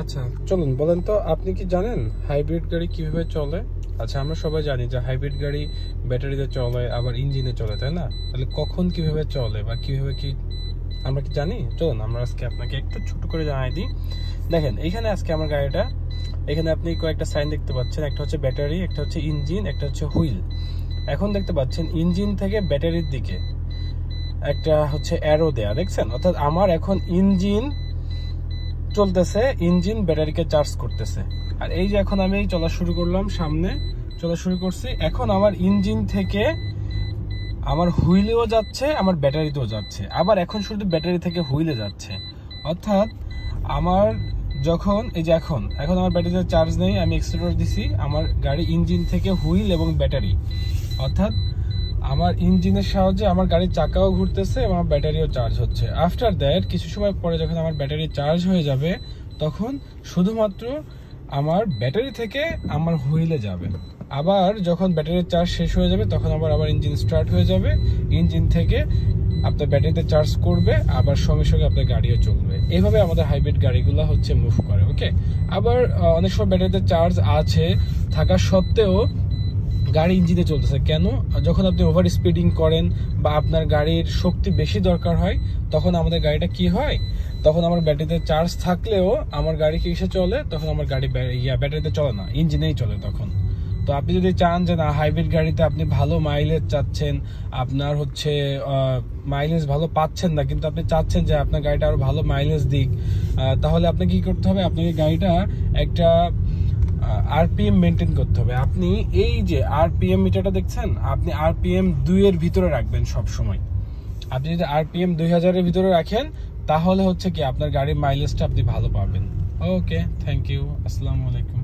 আচ্ছা চলুন বলেন তো, আপনি কি জানেন হাইব্রিড গাড়ি কিভাবে চলে? আচ্ছা আমরা সবাই জানি যে হাইব্রিড গাড়ি ব্যাটারিতে চলে, আবার ইঞ্জিনে চলে, তাই না? তাহলে কখন কিভাবে চলে বা কিভাবে কি আমরা কি জানি? চলুন আমরা আজকে আপনাকে একটু ছোট করে জানাই দিই। দেখেন এইখানে আজকে আমার গাড়িটা, এখানে আপনি কয়েকটা সাইন দেখতে পাচ্ছেন, একটা হচ্ছে ব্যাটারি, একটা হচ্ছে ইঞ্জিন, একটা হচ্ছে হুইল। এখন দেখতে পাচ্ছেন ইঞ্জিন থেকে ব্যাটারির দিকে একটা হচ্ছে অ্যারো দেয়া, দেখছেন? অর্থাৎ আমার এখন ইঞ্জিন চলতেছে, ইঞ্জিন ব্যাটারিকে চার্জ করতেছে। আর এই যে এখন আমি চলা শুরু করলাম, সামনে চলা শুরু করছি, এখন আমার ইঞ্জিন থেকে আমার হুইলেও যাচ্ছে, আমার ব্যাটারিতেও যাচ্ছে, আবার এখন শুধু ব্যাটারি থেকে হুইলে যাচ্ছে। অর্থাৎ আমার যখন এই যে এখন আমার ব্যাটারিতে চার্জ নেই, আমি এক্সিলারেটর দিছি, আমার গাড়ি ইঞ্জিন থেকে হুইল এবং ব্যাটারি, অর্থাৎ আমার ইঞ্জিনের সাহায্যে আমার গাড়ির চাকাও ঘুরতেছে এবং আমার ব্যাটারিও চার্জ হচ্ছে। আফটার দ্যাট কিছু সময় পরে যখন আমার ব্যাটারি চার্জ হয়ে যাবে, তখন শুধুমাত্র আমার ব্যাটারি থেকে আমার হুইলে যাবে। আবার যখন ব্যাটারির চার্জ শেষ হয়ে যাবে, তখন আবার ইঞ্জিন স্টার্ট হয়ে যাবে, ইঞ্জিন থেকে আপনার ব্যাটারিতে চার্জ করবে, আবার সঙ্গে সঙ্গে আপনার গাড়িও চলবে। এইভাবে আমাদের হাইব্রিড গাড়িগুলো হচ্ছে মুভ করে। ওকে, আবার অনেক সময় ব্যাটারিতে চার্জ আছে থাকা সত্ত্বেও গাড়ি ইঞ্জিনে চলতেছে। কেন? যখন আপনি ওভার স্পিডিং করেন বা আপনার গাড়ির শক্তি বেশি দরকার হয়, তখন আমাদের গাড়িটা কি হয়, তখন আমার ব্যাটারিতে চার্জ থাকলেও আমার গাড়ি কিসে চলে, তখন আমার গাড়ি ব্যাটারিতে চলে না, ইঞ্জিনেই চলে তখন। তো আপনি যদি চান যে না হাইব্রিড গাড়িতে আপনি ভালো মাইলেজ চাচ্ছেন, আপনার হচ্ছে মাইলেজ ভালো পাচ্ছেন না, কিন্তু আপনি চাচ্ছেন যে আপনার গাড়িটা আরো ভালো মাইলেজ দিক, তাহলে আপনাকে কি করতে হবে, আপনাকে গাড়িটা একটা আরপিএম মেনটেন করতে হবে। আপনি এই যে আরপিএম মিটারটা দেখছেন, আপনি আরপিএম 2 এর ভিতরে রাখবেন সব সময়। আপনি যদি আরপিএম 2000-এর ভিতরে রাখেন, তাহলে হচ্ছে কি আপনার গাড়ির মাইলেজটা আপনি ভালো পাবেন। ওকে, থ্যাংক ইউ, আসসালামু আলাইকুম।